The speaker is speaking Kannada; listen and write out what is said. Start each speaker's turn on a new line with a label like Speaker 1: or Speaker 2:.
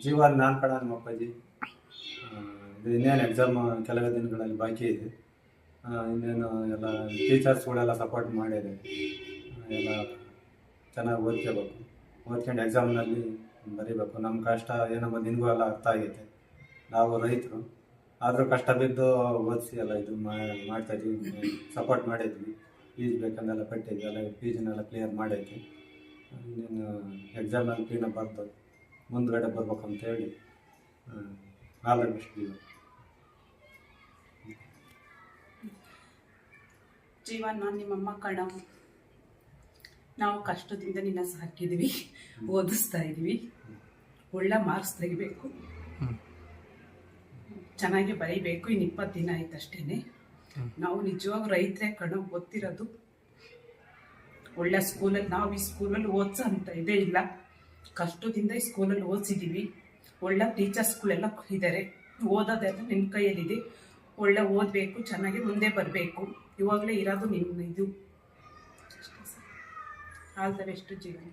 Speaker 1: ಜೀವನ ನಾನು ಕಣ ನಮ್ಮ ಅಪ್ಪಾಜಿ. ಇದು ಇನ್ನೇನು ಎಕ್ಸಾಮ್ ಕೆಲವೇ ದಿನಗಳಲ್ಲಿ ಬಾಕಿ ಇದೆ. ಇನ್ನೇನು ಎಲ್ಲ ಟೀಚರ್ಸ್ಗಳೆಲ್ಲ ಸಪೋರ್ಟ್ ಮಾಡಿದೆ. ಎಲ್ಲ ಚೆನ್ನಾಗಿ ಓದ್ಕೋಬೇಕು, ಓದ್ಕೊಂಡು ಎಕ್ಸಾಮ್ನಲ್ಲಿ ಬರೀಬೇಕು. ನಮ್ಮ ಕಷ್ಟ ಏನೋ ನಿನಗೂ ಎಲ್ಲ ಅರ್ಥ ಆಗೈತೆ. ನಾವು ರೈತರು ಆದರೂ ಕಷ್ಟ ಬಿದ್ದು ಓದಿಸಿ ಎಲ್ಲ ಇದು ಮಾಡ್ತಾಯಿದ್ವಿ, ಸಪೋರ್ಟ್ ಮಾಡಿದ್ವಿ. ಫೀಸ್ ಬೇಕಂದೆಲ್ಲ ಕಟ್ಟಿದ್ವಿ, ಎಲ್ಲ ಫೀಸ್ನೆಲ್ಲ ಕ್ಲಿಯರ್ ಮಾಡೈತಿ. ಇನ್ನೇನು ಎಕ್ಸಾಮ್ನಲ್ಲಿ ಕ್ಲೀನಾಗಿ ಬರೆದು ಮುಂದುಗಡೆ ಬರ್ಬೇಕಂತೇಳಿ ಆಲ್ ದ ಬೆಸ್ಟ್.
Speaker 2: ಜೀವನ ನಾನು ನಿಮ್ಮಮ್ಮ ಕಣ. ನಾವು ಕಷ್ಟದಿಂದ ನಿನ್ನ ಸಾಕಿದ್ವಿ, ಓದಿಸ್ತಾ ಇದ್ವಿ. ಒಳ್ಳೆ ಮಾರ್ಕ್ಸ್ ತೆಗಿಬೇಕು, ಚೆನ್ನಾಗಿ ಬರೀಬೇಕು. ಇನ್ನು 20 ದಿನ ಆಯ್ತು ಅಷ್ಟೇ. ನಾವು ನಿಜವಾಗ ರೈತರೇ ಕಣ, ಗೊತ್ತಿರೋದು. ಒಳ್ಳೆ ಸ್ಕೂಲಲ್ಲಿ ನಾವು ಈ ಸ್ಕೂಲಲ್ಲಿ ಓದಿಸೋ ಅಂತ ಇದೇ ಇಲ್ಲ. ಕಷ್ಟದಿಂದ ಈ ಸ್ಕೂಲಲ್ಲಿ ಓದಿಸಿದ್ದೀವಿ. ಒಳ್ಳೆ ಟೀಚರ್ಸ್ಗಳೆಲ್ಲ ಇದ್ದಾರೆ. ಓದೋದೆಲ್ಲ ನಿಮ್ಮ ಕೈಯಲ್ಲಿದೆ. ಒಳ್ಳೆ ಓದಬೇಕು, ಚೆನ್ನಾಗಿ ಮುಂದೆ ಬರಬೇಕು. ಇವಾಗಲೇ ಇರೋದು ನಿಮ್ಮ ಇದು. ಆಲ್ ದ ಬೆಸ್ಟ್ ಜೀವನ.